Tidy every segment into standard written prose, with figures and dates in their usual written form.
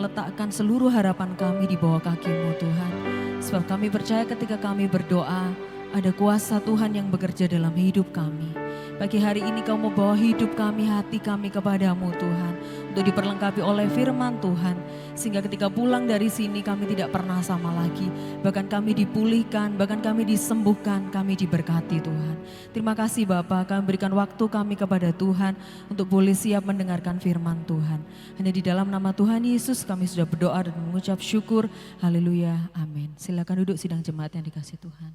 meletakkan seluruh harapan kami di bawah kaki-Mu Tuhan. Sebab kami percaya ketika kami berdoa, ada kuasa Tuhan yang bekerja dalam hidup kami. Pagi hari ini Kau mau bawa hidup kami, hati kami kepadamu Tuhan. Untuk diperlengkapi oleh firman Tuhan. Sehingga ketika pulang dari sini kami tidak pernah sama lagi. Bahkan kami dipulihkan, bahkan kami disembuhkan, kami diberkati Tuhan. Terima kasih Bapa, kami berikan waktu kami kepada Tuhan untuk boleh siap mendengarkan firman Tuhan. Hanya di dalam nama Tuhan Yesus kami sudah berdoa dan mengucap syukur. Haleluya, amin. Silakan duduk sidang jemaat yang dikasihi Tuhan.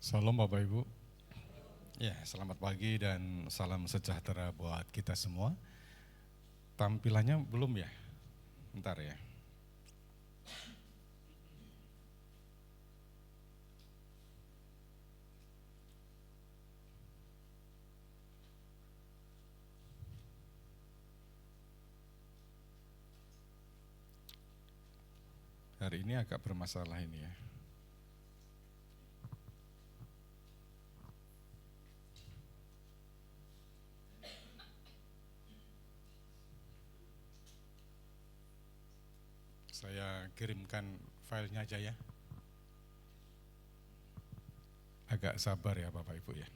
Salam Bapak Ibu. Ya, selamat pagi dan salam sejahtera buat kita semua. Tampilannya belum ya? Bentar ya. Hari ini agak bermasalah ini ya. Saya kirimkan filenya aja ya. Agak sabar ya Bapak Ibu ya.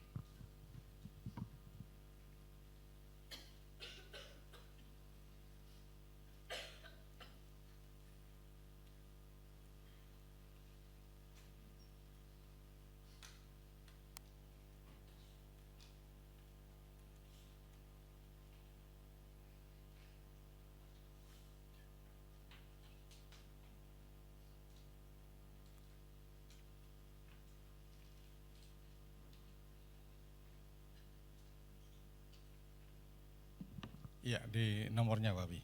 Ya, di nomornya Babi.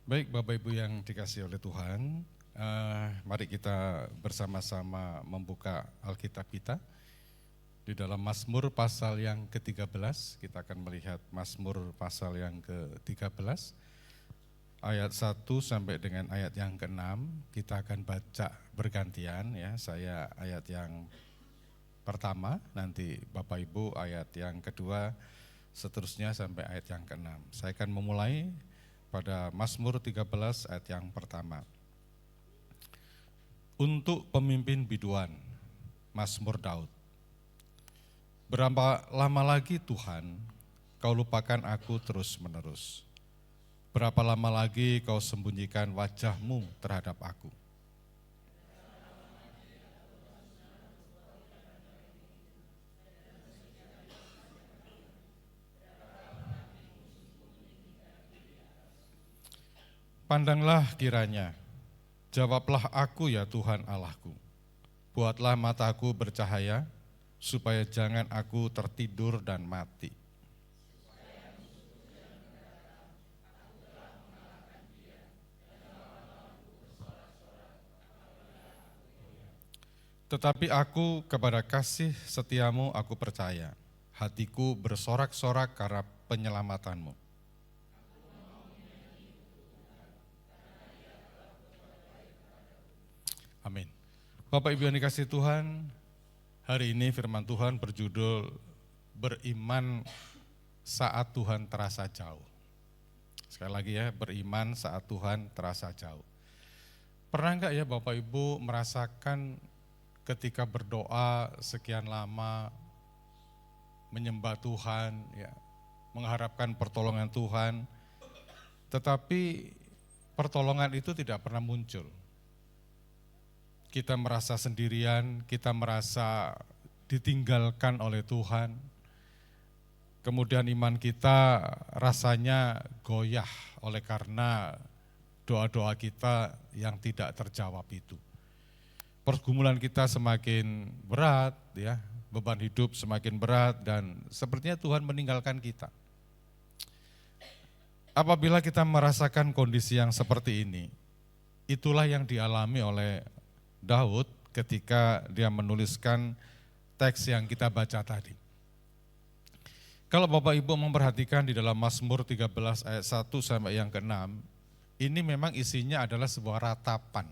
Baik Bapak Ibu yang dikasihi oleh Tuhan, mari kita bersama-sama membuka Alkitab kita. Di dalam Mazmur pasal yang ke-13, kita akan melihat Mazmur pasal yang ke-13, ayat 1 sampai dengan ayat yang ke-6, kita akan baca bergantian ya, saya ayat yang pertama, nanti Bapak Ibu ayat yang kedua, seterusnya sampai ayat yang ke-6. Saya akan memulai pada Mazmur 13 ayat yang pertama. Untuk pemimpin biduan, Mazmur Daud. Berapa lama lagi Tuhan, Kau lupakan aku terus-menerus? Berapa lama lagi Kau sembunyikan wajah-Mu terhadap aku? Pandanglah kiranya, jawablah aku ya Tuhan Allahku. Buatlah mataku bercahaya, supaya jangan aku tertidur dan mati. Tetapi aku kepada kasih setiamu aku percaya, hatiku bersorak-sorak karena penyelamatanmu. Amin. Bapak Ibu yang dikasihi Tuhan, hari ini firman Tuhan berjudul Beriman Saat Tuhan Terasa Jauh. Sekali lagi ya, beriman saat Tuhan terasa jauh. Pernah enggak ya Bapak Ibu merasakan ketika berdoa sekian lama, menyembah Tuhan, ya, mengharapkan pertolongan Tuhan, tetapi pertolongan itu tidak pernah muncul. Kita merasa sendirian, kita merasa ditinggalkan oleh Tuhan. Kemudian iman kita rasanya goyah oleh karena doa-doa kita yang tidak terjawab itu. Pergumulan kita semakin berat, ya, beban hidup semakin berat dan sepertinya Tuhan meninggalkan kita. Apabila kita merasakan kondisi yang seperti ini, itulah yang dialami oleh Daud ketika dia menuliskan teks yang kita baca tadi. Kalau Bapak Ibu memperhatikan di dalam Mazmur 13 ayat 1 sampai yang ke-6, ini memang isinya adalah sebuah ratapan.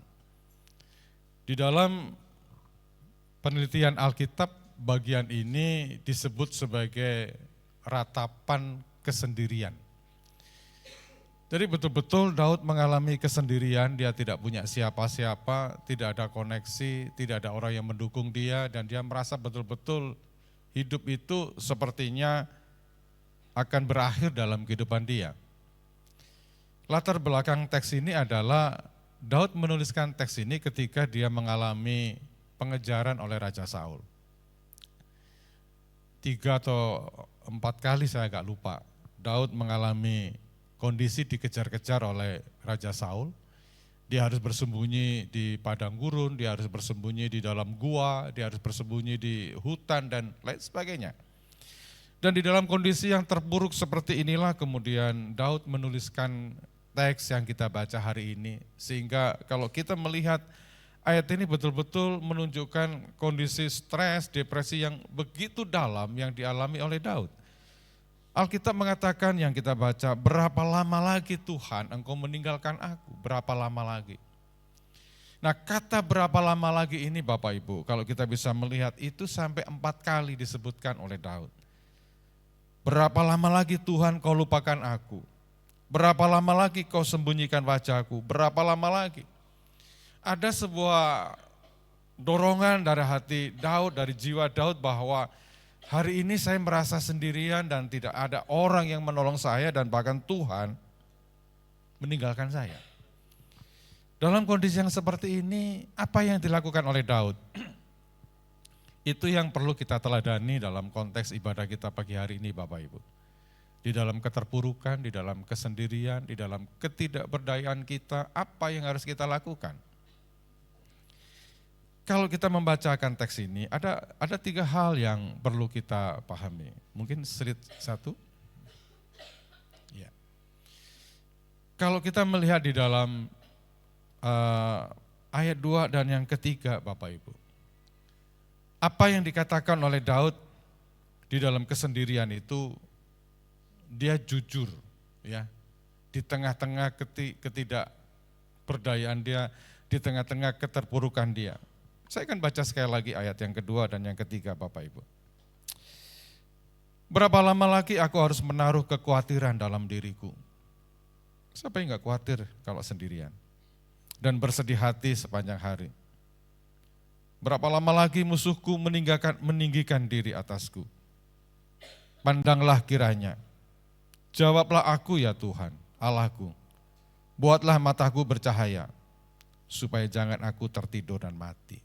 Di dalam penelitian Alkitab, bagian ini disebut sebagai ratapan kesendirian. Jadi betul-betul Daud mengalami kesendirian, dia tidak punya siapa-siapa, tidak ada koneksi, tidak ada orang yang mendukung dia, dan dia merasa betul-betul hidup itu sepertinya akan berakhir dalam kehidupan dia. Latar belakang teks ini adalah Daud menuliskan teks ini ketika dia mengalami pengejaran oleh Raja Saul. 3 atau 4 kali saya agak lupa, Daud mengalami kondisi dikejar-kejar oleh Raja Saul. Dia harus bersembunyi di padang gurun, dia harus bersembunyi di dalam gua, dia harus bersembunyi di hutan dan lain sebagainya. Dan di dalam kondisi yang terpuruk seperti inilah kemudian Daud menuliskan teks yang kita baca hari ini. Sehingga kalau kita melihat ayat ini betul-betul menunjukkan kondisi stres, depresi yang begitu dalam yang dialami oleh Daud. Alkitab mengatakan yang kita baca, berapa lama lagi Tuhan engkau meninggalkan aku, berapa lama lagi. Nah kata berapa lama lagi ini Bapak Ibu, kalau kita bisa melihat itu sampai 4 kali disebutkan oleh Daud. Berapa lama lagi Tuhan kau lupakan aku? Berapa lama lagi kau sembunyikan wajahku? Berapa lama lagi? Ada sebuah dorongan dari hati Daud, dari jiwa Daud bahwa hari ini saya merasa sendirian dan tidak ada orang yang menolong saya dan bahkan Tuhan meninggalkan saya. Dalam kondisi yang seperti ini, apa yang dilakukan oleh Daud? Itu yang perlu kita teladani dalam konteks ibadah kita pagi hari ini Bapak Ibu. Di dalam keterpurukan, di dalam kesendirian, di dalam ketidakberdayaan kita, apa yang harus kita lakukan? Kalau kita membacakan teks ini, ada 3 hal yang perlu kita pahami. Mungkin slide 1. Ya. Kalau kita melihat di dalam ayat 2 dan yang ketiga Bapak Ibu. Apa yang dikatakan oleh Daud di dalam kesendirian itu, dia jujur ya. Di tengah-tengah ketidakberdayaan dia, di tengah-tengah keterpurukan dia. Saya akan baca sekali lagi ayat yang kedua dan yang ketiga Bapak Ibu. Berapa lama lagi aku harus menaruh kekhawatiran dalam diriku? Siapa yang gak khawatir kalau sendirian? Dan bersedih hati sepanjang hari. Berapa lama lagi musuhku meninggikan diri atasku? Pandanglah kiranya. Jawablah aku ya Tuhan, Allahku. Buatlah mataku bercahaya, supaya jangan aku tertidur dan mati.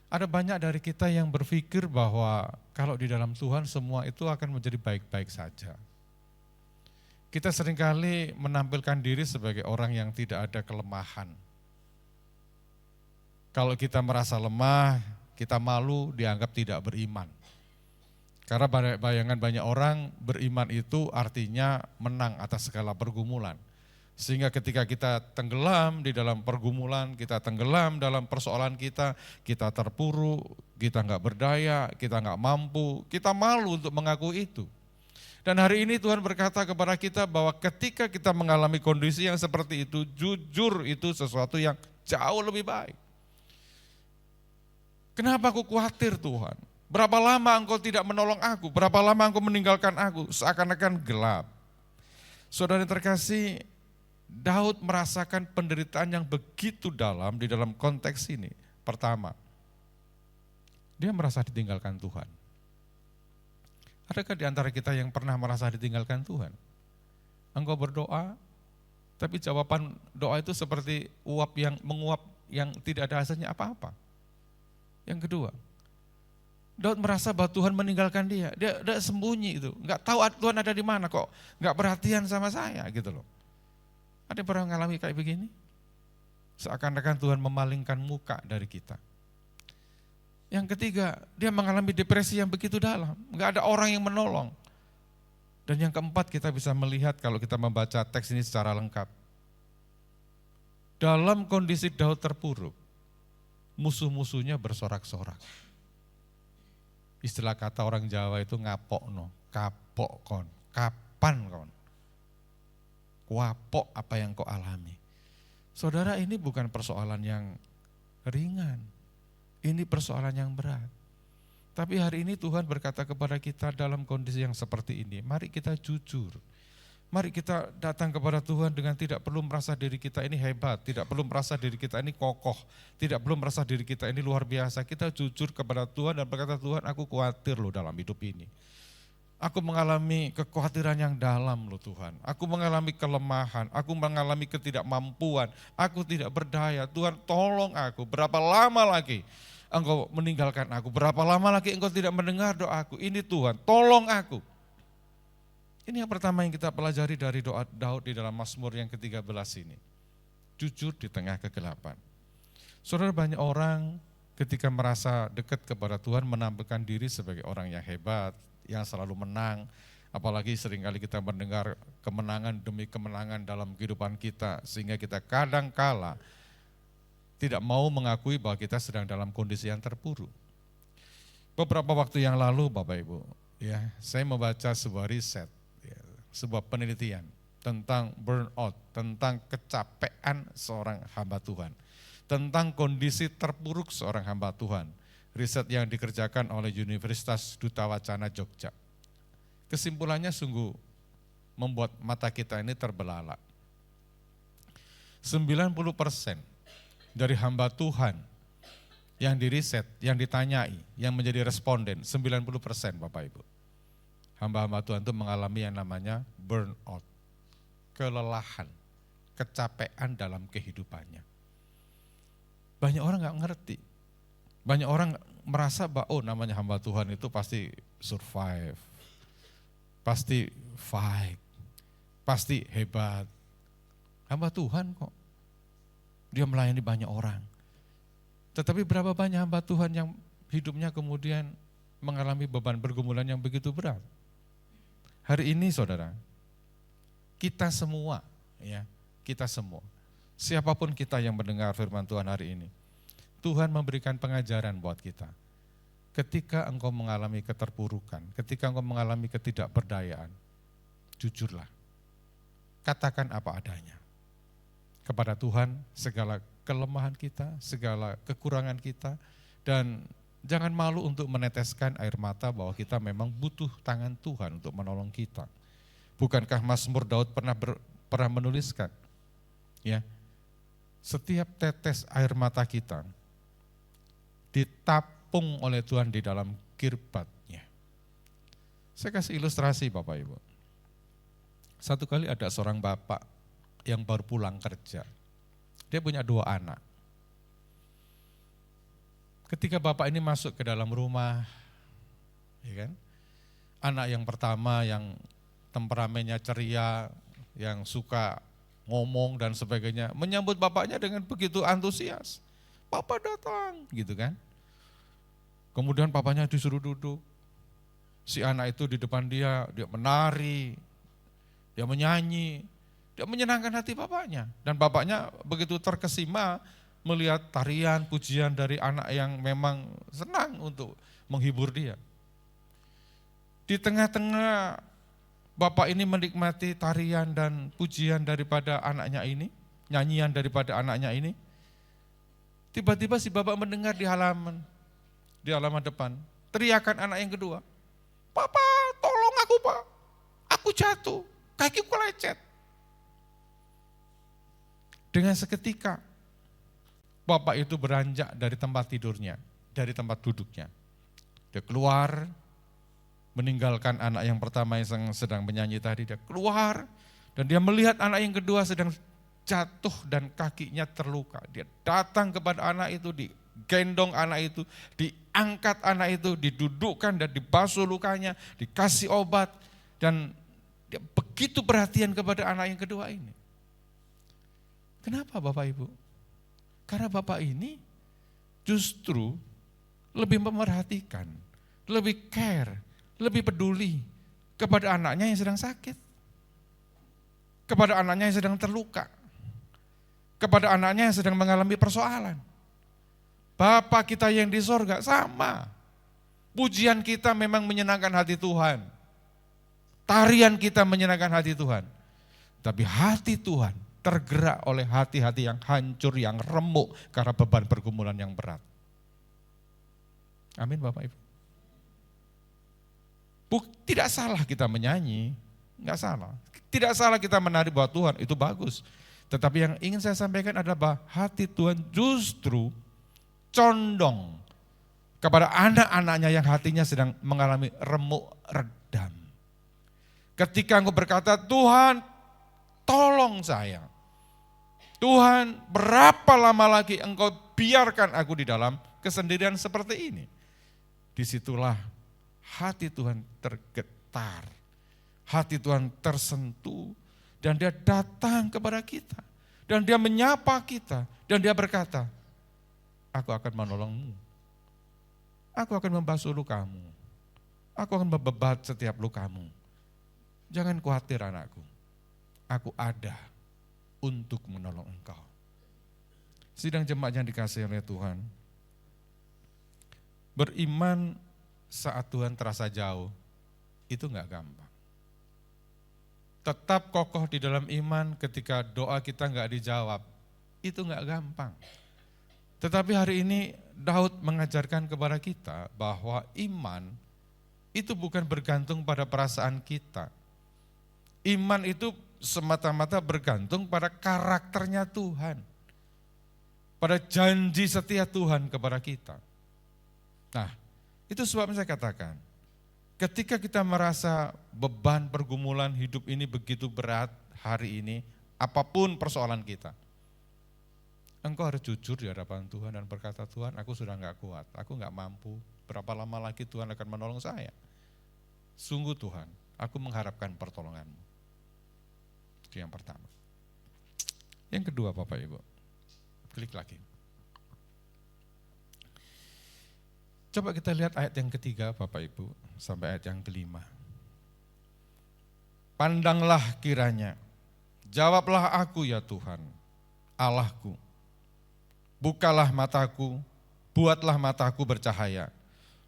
Ada banyak dari kita yang berpikir bahwa kalau di dalam Tuhan semua itu akan menjadi baik-baik saja. Kita seringkali menampilkan diri sebagai orang yang tidak ada kelemahan. Kalau kita merasa lemah, kita malu, dianggap tidak beriman. Karena bayangan banyak orang beriman itu artinya menang atas segala pergumulan. Sehingga ketika kita tenggelam di dalam pergumulan, kita tenggelam dalam persoalan kita terpuruk, kita nggak berdaya, kita nggak mampu, kita malu untuk mengakui itu. Dan hari ini Tuhan berkata kepada kita bahwa ketika kita mengalami kondisi yang seperti itu, jujur itu sesuatu yang jauh lebih baik. Kenapa aku khawatir Tuhan? Berapa lama engkau tidak menolong aku? Berapa lama engkau meninggalkan aku? Seakan-akan gelap. Saudara yang terkasih, Daud merasakan penderitaan yang begitu dalam di dalam konteks ini. Pertama, dia merasa ditinggalkan Tuhan. Adakah di antara kita yang pernah merasa ditinggalkan Tuhan? Engkau berdoa, tapi jawaban doa itu seperti uap yang menguap yang tidak ada hasilnya apa-apa. Yang kedua, Daud merasa bahwa Tuhan meninggalkan dia sembunyi itu, nggak tahu Tuhan ada di mana kok, nggak perhatian sama saya gitu loh. Ada yang pernah mengalami kayak begini? Seakan-akan Tuhan memalingkan muka dari kita. Yang ketiga, dia mengalami depresi yang begitu dalam, nggak ada orang yang menolong. Dan yang keempat, kita bisa melihat kalau kita membaca teks ini secara lengkap. Dalam kondisi Daud terpuruk, musuh-musuhnya bersorak-sorak. Istilah kata orang Jawa itu ngapok no, kapok kon, kapan kon. Kuapok apa yang kau alami. Saudara, ini bukan persoalan yang ringan. Ini persoalan yang berat. Tapi hari ini Tuhan berkata kepada kita dalam kondisi yang seperti ini, mari kita jujur. Mari kita datang kepada Tuhan dengan tidak perlu merasa diri kita ini hebat, tidak perlu merasa diri kita ini kokoh, tidak perlu merasa diri kita ini luar biasa. Kita jujur kepada Tuhan dan berkata, Tuhan, aku khawatir loh dalam hidup ini. Aku mengalami kekhawatiran yang dalam loh Tuhan. Aku mengalami kelemahan, aku mengalami ketidakmampuan, aku tidak berdaya. Tuhan, tolong aku. Berapa lama lagi Engkau meninggalkan aku? Berapa lama lagi Engkau tidak mendengar doaku? Ini Tuhan, tolong aku. Ini yang pertama yang kita pelajari dari doa Daud di dalam Mazmur yang ke-13 ini. Jujur di tengah kegelapan. Saudara, banyak orang ketika merasa dekat kepada Tuhan menampilkan diri sebagai orang yang hebat, yang selalu menang. Apalagi seringkali kita mendengar kemenangan demi kemenangan dalam kehidupan kita, sehingga kita kadang-kala tidak mau mengakui bahwa kita sedang dalam kondisi yang terpuruk. Beberapa waktu yang lalu Bapak Ibu, ya, saya membaca sebuah riset, sebuah penelitian tentang burnout, tentang kecapean seorang hamba Tuhan, tentang kondisi terpuruk seorang hamba Tuhan. Riset yang dikerjakan oleh Universitas Duta Wacana Jogja. Kesimpulannya sungguh membuat mata kita ini terbelalak. 90% dari hamba Tuhan yang diriset, yang ditanyai, yang menjadi responden, 90% Bapak Ibu. Hamba-hamba Tuhan itu mengalami yang namanya burnout, kelelahan, kecapean dalam kehidupannya. Banyak orang gak ngerti, banyak orang merasa bahwa namanya hamba Tuhan itu pasti survive, pasti fight, pasti hebat. Hamba Tuhan kok, dia melayani banyak orang. Tetapi berapa banyak hamba Tuhan yang hidupnya kemudian mengalami beban pergumulan yang begitu berat. Hari ini saudara, kita semua, ya, kita semua, siapapun kita yang mendengar firman Tuhan hari ini, Tuhan memberikan pengajaran buat kita. Ketika engkau mengalami keterpurukan, ketika engkau mengalami ketidakberdayaan, jujurlah, katakan apa adanya. Kepada Tuhan segala kelemahan kita, segala kekurangan kita, dan jangan malu untuk meneteskan air mata bahwa kita memang butuh tangan Tuhan untuk menolong kita. Bukankah Mazmur Daud pernah menuliskan, ya, setiap tetes air mata kita ditapung oleh Tuhan di dalam kirbatnya. Saya kasih ilustrasi Bapak Ibu. Satu kali ada seorang bapak yang baru pulang kerja. Dia punya 2 anak. Ketika bapak ini masuk ke dalam rumah, ya kan? Anak yang pertama yang temperamennya ceria, yang suka ngomong dan sebagainya, menyambut bapaknya dengan begitu antusias. Bapak datang, gitu kan. Kemudian papanya disuruh duduk. Si anak itu di depan dia menari, dia menyanyi, dia menyenangkan hati bapaknya. Dan bapaknya begitu terkesima melihat tarian, pujian dari anak yang memang senang untuk menghibur dia. Di tengah-tengah bapak ini menikmati tarian dan pujian daripada anaknya ini, nyanyian daripada anaknya ini, tiba-tiba si bapak mendengar di halaman depan, teriakan anak yang kedua, "Papa, tolong aku Pak, aku jatuh, kakiku lecet." Dengan seketika, bapak itu beranjak dari tempat tidurnya, dari tempat duduknya. Dia keluar, meninggalkan anak yang pertama yang sedang menyanyi tadi, dia keluar, dan dia melihat anak yang kedua sedang jatuh dan kakinya terluka. Dia datang kepada anak itu, digendong anak itu, diangkat anak itu, didudukkan dan dibasuh lukanya, dikasih obat, dan dia begitu perhatian kepada anak yang kedua ini. Kenapa Bapak Ibu? Karena bapak ini justru lebih memerhatikan, lebih care, lebih peduli kepada anaknya yang sedang sakit, kepada anaknya yang sedang terluka, kepada anaknya yang sedang mengalami persoalan. Bapa kita yang di sorga sama. Pujian kita memang menyenangkan hati Tuhan. Tarian kita menyenangkan hati Tuhan. Tapi hati Tuhan tergerak oleh hati-hati yang hancur, yang remuk karena beban pergumulan yang berat. Amin Bapak Ibu. Tidak salah kita menyanyi, enggak salah. Tidak salah kita menari buat Tuhan, itu bagus. Tetapi yang ingin saya sampaikan adalah bahwa hati Tuhan justru condong kepada anak-anaknya yang hatinya sedang mengalami remuk redam. Ketika engkau berkata, Tuhan tolong saya. Tuhan berapa lama lagi engkau biarkan aku di dalam kesendirian seperti ini. Disitulah hati Tuhan tergetar. Hati Tuhan tersentuh. Dan dia datang kepada kita. Dan dia menyapa kita. Dan dia berkata, aku akan menolongmu. Aku akan membasuh lukamu. Aku akan membebat setiap lukamu. Jangan khawatir anakku. Aku ada untuk menolong engkau. Sidang jemaat yang dikasihi oleh Tuhan. Beriman saat Tuhan terasa jauh, itu enggak gampang. Tetap kokoh di dalam iman ketika doa kita enggak dijawab, itu enggak gampang. Tetapi hari ini Daud mengajarkan kepada kita bahwa iman itu bukan bergantung pada perasaan kita. Iman itu semata-mata bergantung pada karakternya Tuhan. Pada janji setia Tuhan kepada kita. Nah, itu sebabnya saya katakan, ketika kita merasa beban pergumulan hidup ini begitu berat hari ini, apapun persoalan kita, engkau harus jujur di hadapan Tuhan dan berkata, Tuhan aku sudah enggak kuat, aku enggak mampu, berapa lama lagi Tuhan akan menolong saya. Sungguh Tuhan, aku mengharapkan pertolongan-Mu. Itu yang pertama. Yang kedua Bapak Ibu, klik lagi. Coba kita lihat ayat yang ketiga Bapak Ibu, sampai ayat yang kelima. Pandanglah kiranya, jawablah aku ya Tuhan, Allahku. Bukalah mataku, buatlah mataku bercahaya,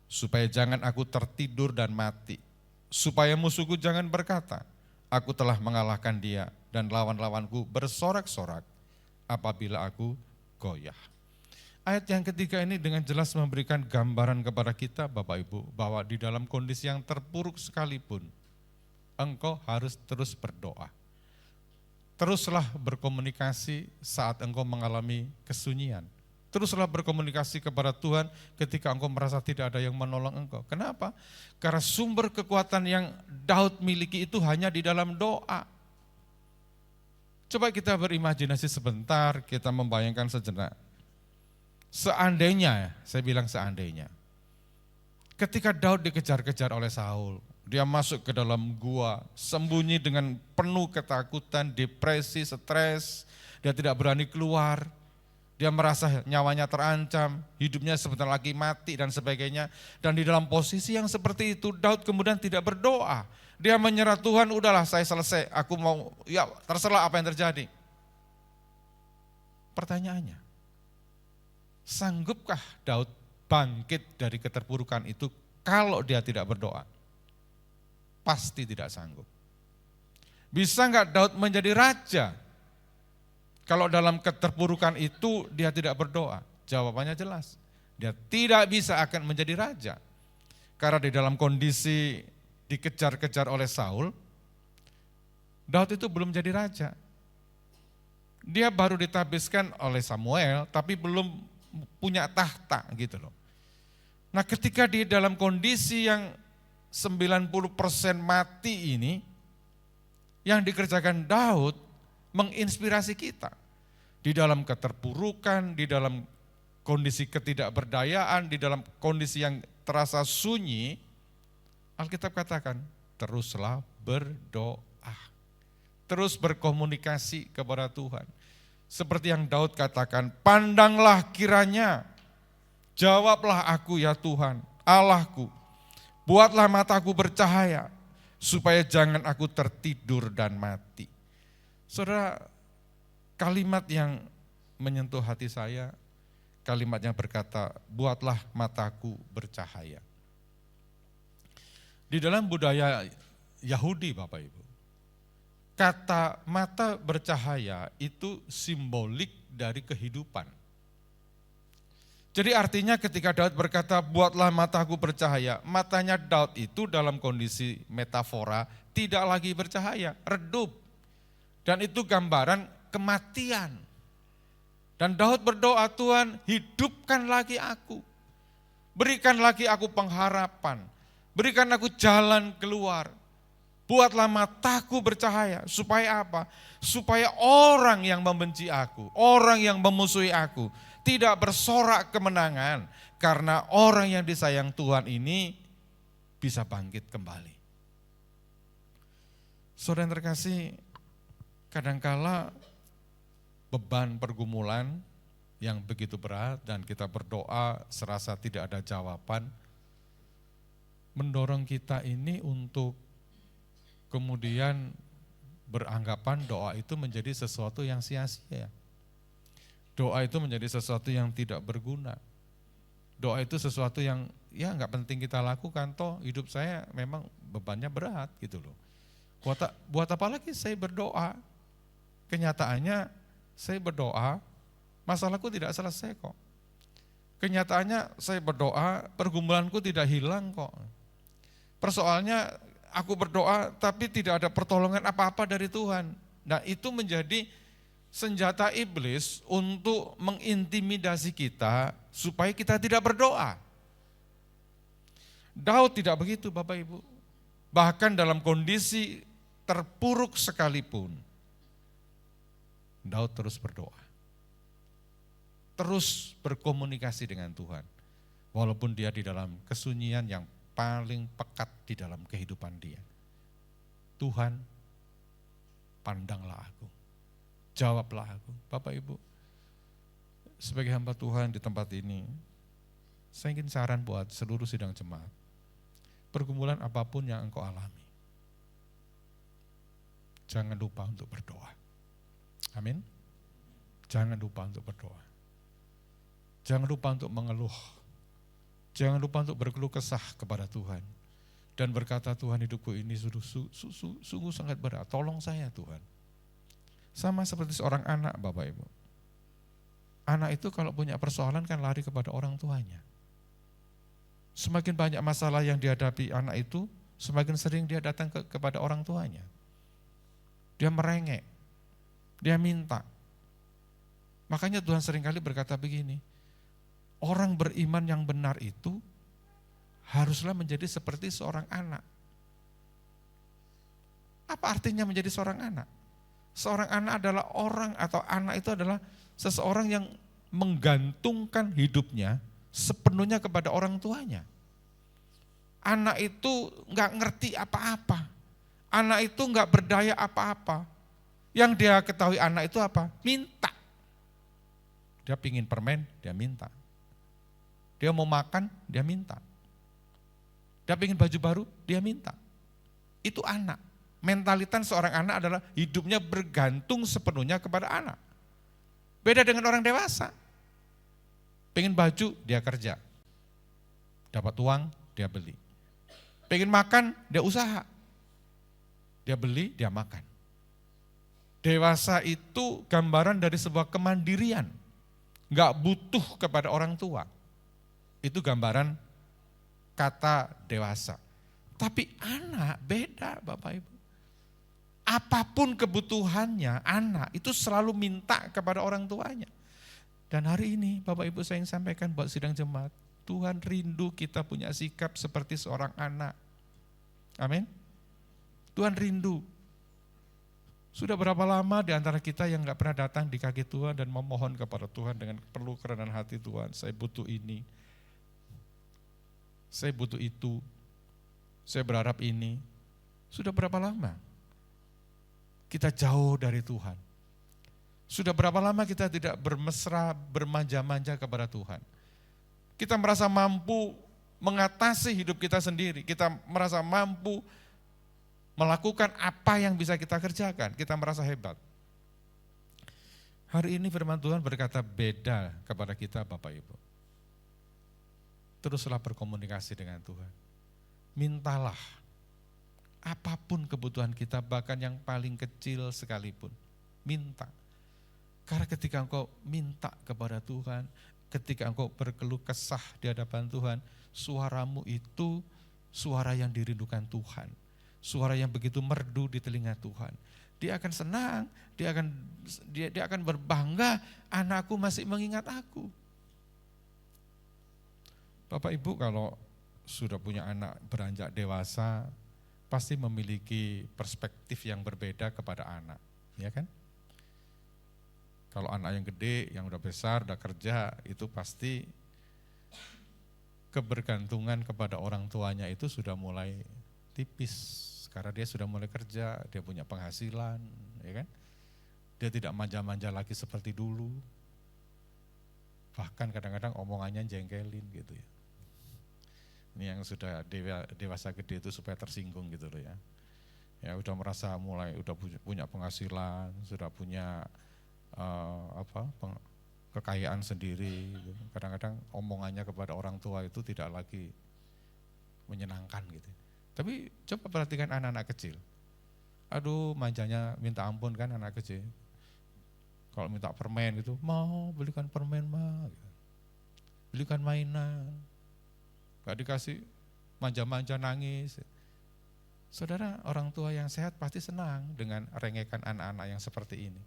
supaya jangan aku tertidur dan mati. Supaya musuhku jangan berkata, aku telah mengalahkan dia, dan lawan-lawanku bersorak-sorak apabila aku goyah. Ayat yang ketiga ini dengan jelas memberikan gambaran kepada kita Bapak Ibu, bahwa di dalam kondisi yang terpuruk sekalipun, engkau harus terus berdoa. Teruslah berkomunikasi saat engkau mengalami kesunyian. Teruslah berkomunikasi kepada Tuhan ketika engkau merasa tidak ada yang menolong engkau. Kenapa? Karena sumber kekuatan yang Daud miliki itu hanya di dalam doa. Coba kita berimajinasi sebentar, kita membayangkan sejenak. Seandainya, saya bilang seandainya, ketika Daud dikejar-kejar oleh Saul, dia masuk ke dalam gua, sembunyi dengan penuh ketakutan, depresi, stres, dia tidak berani keluar, dia merasa nyawanya terancam, hidupnya sebentar lagi mati dan sebagainya. Dan di dalam posisi yang seperti itu, Daud kemudian tidak berdoa. Dia menyerah, Tuhan udahlah saya selesai, aku mau, ya terserah apa yang terjadi. Pertanyaannya, sanggupkah Daud bangkit dari keterpurukan itu kalau dia tidak berdoa? Pasti tidak sanggup. Bisa enggak Daud menjadi raja kalau dalam keterpurukan itu dia tidak berdoa? Jawabannya jelas. Dia tidak bisa akan menjadi raja. Karena di dalam kondisi dikejar-kejar oleh Saul, Daud itu belum jadi raja. Dia baru ditabiskan oleh Samuel, tapi belum punya tahta gitu loh. Nah ketika di dalam kondisi yang 90% mati ini, yang dikerjakan Daud menginspirasi kita. Di dalam keterpurukan, di dalam kondisi ketidakberdayaan, di dalam kondisi yang terasa sunyi, Alkitab katakan, teruslah berdoa. Terus berkomunikasi kepada Tuhan. Seperti yang Daud katakan, pandanglah kiranya, jawablah aku ya Tuhan, Allahku. Buatlah mataku bercahaya, supaya jangan aku tertidur dan mati. Saudara, kalimat yang menyentuh hati saya, kalimat yang berkata, buatlah mataku bercahaya. Di dalam budaya Yahudi Bapak Ibu, kata mata bercahaya itu simbolik dari kehidupan. Jadi artinya ketika Daud berkata, buatlah mataku bercahaya, matanya Daud itu dalam kondisi metafora tidak lagi bercahaya, redup. Dan itu gambaran kematian. Dan Daud berdoa, Tuhan hidupkan lagi aku. Berikan lagi aku pengharapan. Berikan aku jalan keluar. Buatlah mataku bercahaya. Supaya apa? Supaya orang yang membenci aku, orang yang memusuhi aku, tidak bersorak kemenangan. Karena orang yang disayang Tuhan ini bisa bangkit kembali. Saudara yang terkasih, kadangkala beban pergumulan yang begitu berat dan kita berdoa serasa tidak ada jawaban, mendorong kita ini untuk kemudian beranggapan doa itu menjadi sesuatu yang sia-sia. Doa itu menjadi sesuatu yang tidak berguna. Doa itu sesuatu yang ya nggak penting kita lakukan, toh hidup saya memang bebannya berat gitu loh. Buat apa lagi saya berdoa? Kenyataannya saya berdoa, masalahku tidak selesai kok. Kenyataannya saya berdoa, pergumulanku tidak hilang kok. Persoalannya aku berdoa tapi tidak ada pertolongan apa-apa dari Tuhan. Nah itu menjadi senjata iblis untuk mengintimidasi kita supaya kita tidak berdoa. Daud tidak begitu Bapak Ibu. Bahkan dalam kondisi terpuruk sekalipun, Daud terus berdoa. Terus berkomunikasi dengan Tuhan. Walaupun dia di dalam kesunyian yang paling pekat di dalam kehidupan dia. Tuhan, pandanglah aku. Jawablah aku. Bapak Ibu, sebagai hamba Tuhan di tempat ini, saya ingin saran buat seluruh sidang jemaat. Pergumulan apapun yang engkau alami, jangan lupa untuk berdoa. Amin. Jangan lupa untuk berdoa. Jangan lupa untuk mengeluh. Jangan lupa untuk berkeluh kesah kepada Tuhan. Dan berkata, Tuhan hidupku ini sungguh sangat berat, tolong saya Tuhan. Sama seperti seorang anak Bapak Ibu. Anak itu kalau punya persoalan kan lari kepada orang tuanya. Semakin banyak masalah yang dihadapi anak itu, semakin sering dia datang kepada orang tuanya. Dia merengek. Dia minta. Makanya Tuhan seringkali berkata begini, orang beriman yang benar itu haruslah menjadi seperti seorang anak. Apa artinya menjadi seorang anak? Seorang anak adalah orang atau anak itu adalah seseorang yang menggantungkan hidupnya sepenuhnya kepada orang tuanya. Anak itu nggak ngerti apa-apa. Anak itu nggak berdaya apa-apa. Yang dia ketahui anak itu apa? Minta. Dia pingin permen, dia minta. Dia mau makan, dia minta. Dia pingin baju baru, dia minta. Itu anak. Mentalitas seorang anak adalah hidupnya bergantung sepenuhnya kepada anak. Beda dengan orang dewasa. Pingin baju, dia kerja. Dapat uang, dia beli. Pingin makan, dia usaha. Dia beli, dia makan. Dewasa itu gambaran dari sebuah kemandirian. Enggak butuh kepada orang tua. Itu gambaran kata dewasa. Tapi anak beda Bapak Ibu. Apapun kebutuhannya, anak itu selalu minta kepada orang tuanya. Dan hari ini Bapak Ibu saya ingin sampaikan buat sidang jemaat. Tuhan rindu kita punya sikap seperti seorang anak. Amin. Tuhan rindu. Sudah berapa lama di antara kita yang gak pernah datang di kaki Tuhan dan memohon kepada Tuhan dengan perlu kerendahan hati Tuhan, saya butuh ini, saya butuh itu, saya berharap ini. Sudah berapa lama kita jauh dari Tuhan? Sudah berapa lama kita tidak bermesra, bermanja-manja kepada Tuhan? Kita merasa mampu mengatasi hidup kita sendiri, kita merasa mampu melakukan apa yang bisa kita kerjakan, kita merasa hebat. Hari ini firman Tuhan berkata beda kepada kita Bapak Ibu. Teruslah berkomunikasi dengan Tuhan. Mintalah apapun kebutuhan kita, bahkan yang paling kecil sekalipun. Minta. Karena ketika engkau minta kepada Tuhan, ketika engkau berkeluh kesah di hadapan Tuhan, suaramu itu suara yang dirindukan Tuhan. Suara yang begitu merdu di telinga Tuhan. Dia akan senang, dia akan berbangga, anakku masih mengingat aku. Bapak Ibu kalau sudah punya anak beranjak dewasa, pasti memiliki perspektif yang berbeda kepada anak, ya kan? Kalau anak yang gede, yang udah besar, udah kerja, itu pasti kebergantungan kepada orang tuanya itu sudah mulai tipis. Karena dia sudah mulai kerja, dia punya penghasilan, ya kan? Dia tidak manja-manja lagi seperti dulu. Bahkan kadang-kadang omongannya jengkelin gitu ya. Ini yang sudah dewasa gede itu supaya tersinggung gitu loh ya. Ya udah merasa udah punya penghasilan, sudah punya kekayaan sendiri. Gitu. Kadang-kadang omongannya kepada orang tua itu tidak lagi menyenangkan gitu. Tapi coba perhatikan anak-anak kecil. Aduh manjanya minta ampun kan anak kecil. Kalau minta permen gitu, mau belikan permen mah. Gitu. Belikan mainan. Gak dikasih manja-manja nangis. Saudara, orang tua yang sehat pasti senang dengan rengekan anak-anak yang seperti ini.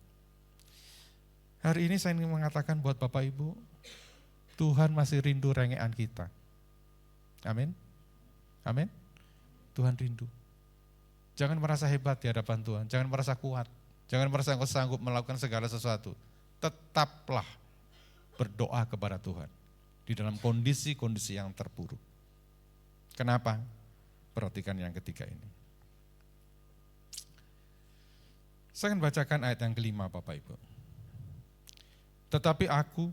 Hari ini saya ingin mengatakan buat Bapak Ibu, Tuhan masih rindu rengekan kita. Amin. Amin. Tuhan rindu. Jangan merasa hebat di hadapan Tuhan, jangan merasa kuat, jangan merasa engkau sanggup melakukan segala sesuatu. Tetaplah berdoa kepada Tuhan di dalam kondisi-kondisi yang terburuk. Kenapa? Perhatikan yang ketiga ini. Saya akan bacakan ayat yang kelima Bapak Ibu. Tetapi aku,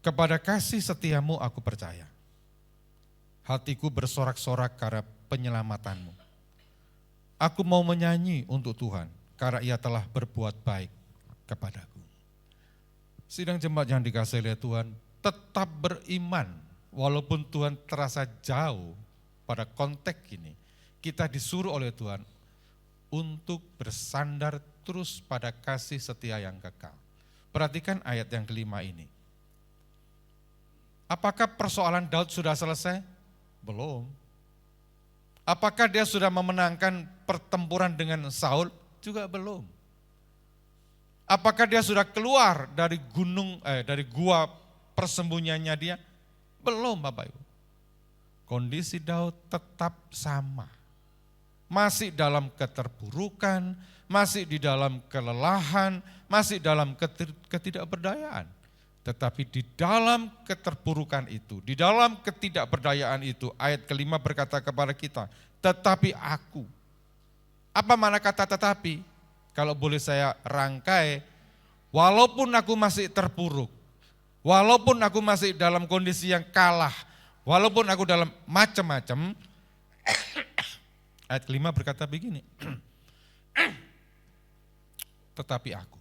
kepada kasih setiamu aku percaya. Hatiku bersorak-sorak karena penyelamatanmu. Aku mau menyanyi untuk Tuhan, karena ia telah berbuat baik kepadaku. Sidang jemaat yang dikasihi oleh Tuhan, tetap beriman, walaupun Tuhan terasa jauh pada konteks ini. Kita disuruh oleh Tuhan untuk bersandar terus pada kasih setia yang kekal. Perhatikan ayat yang kelima ini. Apakah persoalan Daud sudah selesai? Belum. Apakah dia sudah memenangkan pertempuran dengan Saul? Juga belum. Apakah dia sudah keluar dari dari gua persembunyiannya dia? Belum Bapak Ibu. Kondisi Daud tetap sama. Masih dalam keterpurukan, masih di dalam kelelahan, masih dalam ketidakberdayaan. Tetapi di dalam keterpurukan itu, di dalam ketidakberdayaan itu, ayat kelima berkata kepada kita, tetapi aku. Apa makna kata tetapi? Kalau boleh saya rangkai, walaupun aku masih terpuruk, walaupun aku masih dalam kondisi yang kalah, walaupun aku dalam macam-macam, ayat kelima berkata begini, tetapi aku.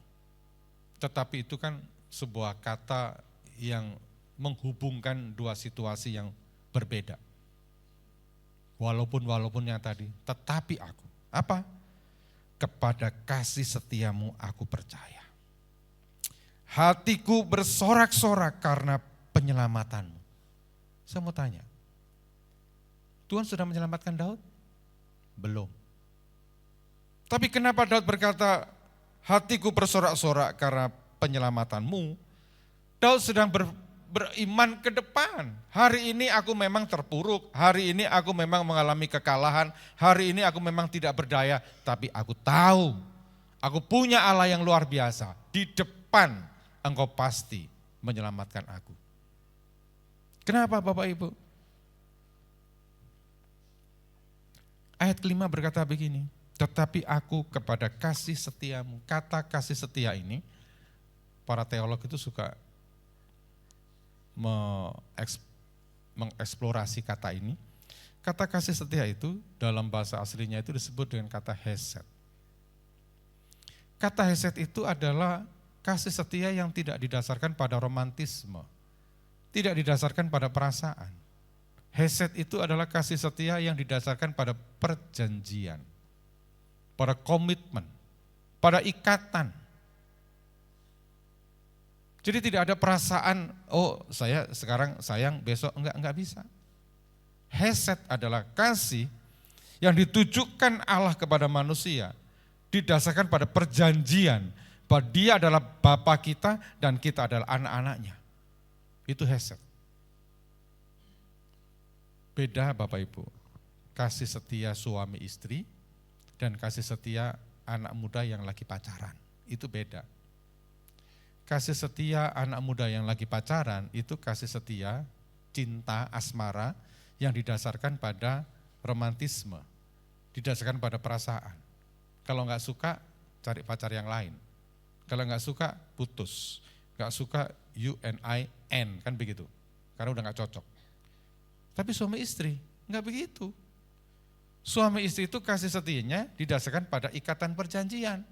Tetapi itu kan sebuah kata yang menghubungkan dua situasi yang berbeda. Walaupun yang tadi, tetapi aku. Apa? Kepada kasih setiamu aku percaya. Hatiku bersorak-sorak karena penyelamatanmu. Saya mau tanya, Tuhan sudah menyelamatkan Daud? Belum. Tapi kenapa Daud berkata, hatiku bersorak-sorak karena penyelamatanmu? Daud sedang beriman ke depan. Hari ini aku memang terpuruk, hari ini aku memang mengalami kekalahan, hari ini aku memang tidak berdaya, tapi aku tahu, aku punya Allah yang luar biasa. Di depan engkau pasti menyelamatkan aku. Kenapa Bapak Ibu? Ayat kelima berkata begini, tetapi aku kepada kasih setiamu. Kata kasih setia ini, para teolog itu suka mengeksplorasi kata ini. Kata kasih setia itu dalam bahasa aslinya itu disebut dengan kata hesed. Kata hesed itu adalah kasih setia yang tidak didasarkan pada romantisme, tidak didasarkan pada perasaan. Hesed itu adalah kasih setia yang didasarkan pada perjanjian, pada komitmen, pada ikatan. Jadi tidak ada perasaan, oh saya sekarang sayang, besok enggak bisa. Hesed adalah kasih yang ditujukan Allah kepada manusia, didasarkan pada perjanjian, bahwa dia adalah Bapa kita dan kita adalah anak-anaknya. Itu hesed. Beda Bapak Ibu, kasih setia suami istri dan kasih setia anak muda yang lagi pacaran, itu beda. Kasih setia anak muda yang lagi pacaran itu kasih setia, cinta, asmara yang didasarkan pada romantisme, didasarkan pada perasaan. Kalau nggak suka, cari pacar yang lain. Kalau nggak suka, putus. Nggak suka, you and I end, kan begitu. Karena udah nggak cocok. Tapi suami istri, nggak begitu. Suami istri itu kasih setianya didasarkan pada ikatan perjanjian.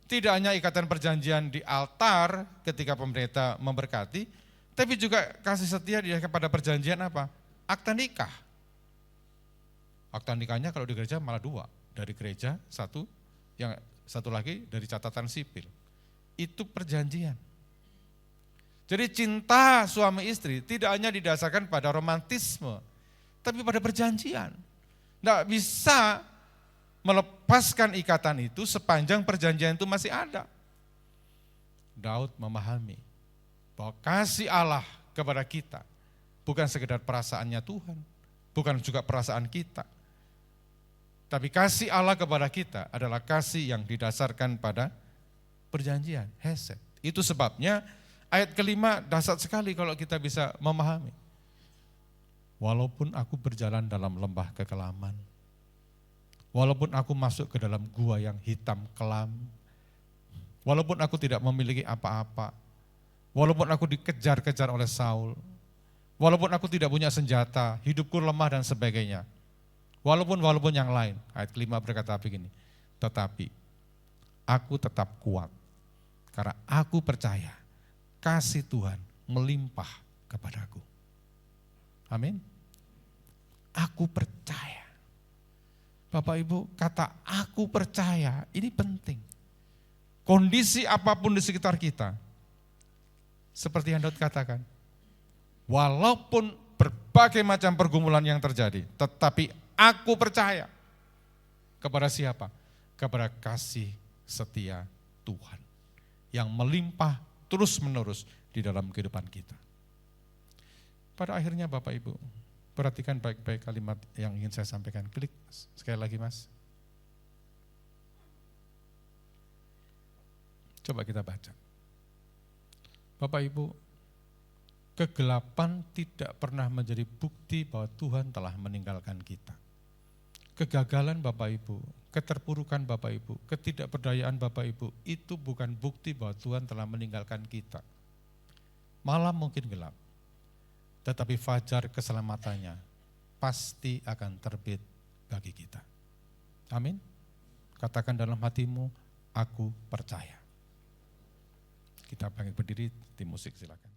Tidak hanya ikatan perjanjian di altar ketika pendeta memberkati, tapi juga kasih setia didasarkan pada perjanjian apa? Akta nikah. Akta nikahnya kalau di gereja malah 2, dari gereja satu, yang satu lagi dari catatan sipil. Itu perjanjian. Jadi cinta suami istri tidak hanya didasarkan pada romantisme, tapi pada perjanjian. Tidak bisa melepaskan ikatan itu sepanjang perjanjian itu masih ada. Daud memahami bahwa kasih Allah kepada kita bukan sekedar perasaannya Tuhan, bukan juga perasaan kita. Tapi kasih Allah kepada kita adalah kasih yang didasarkan pada perjanjian, hesed. Itu sebabnya ayat kelima dahsyat sekali kalau kita bisa memahami. Walaupun aku berjalan dalam lembah kekelaman, walaupun aku masuk ke dalam gua yang hitam kelam, walaupun aku tidak memiliki apa-apa, walaupun aku dikejar-kejar oleh Saul, walaupun aku tidak punya senjata, hidupku lemah dan sebagainya, walaupun yang lain. Ayat kelima berkata begini, tetapi aku tetap kuat karena aku percaya kasih Tuhan melimpah kepadaku. Amin. Aku percaya. Bapak Ibu, kata aku percaya ini penting. Kondisi apapun di sekitar kita, seperti yang Daud katakan, walaupun berbagai macam pergumulan yang terjadi, tetapi aku percaya. Kepada siapa? Kepada kasih setia Tuhan yang melimpah terus menerus di dalam kehidupan kita. Pada akhirnya Bapak Ibu, perhatikan baik-baik kalimat yang ingin saya sampaikan. Klik sekali lagi Mas. Coba kita baca. Bapak Ibu, kegelapan tidak pernah menjadi bukti bahwa Tuhan telah meninggalkan kita. Kegagalan Bapak Ibu, keterpurukan Bapak Ibu, ketidakberdayaan Bapak Ibu, itu bukan bukti bahwa Tuhan telah meninggalkan kita. Malam mungkin gelap, tetapi fajar keselamatannya pasti akan terbit bagi kita. Amin. Katakan dalam hatimu, aku percaya. Kita bangkit berdiri, tim musik silakan.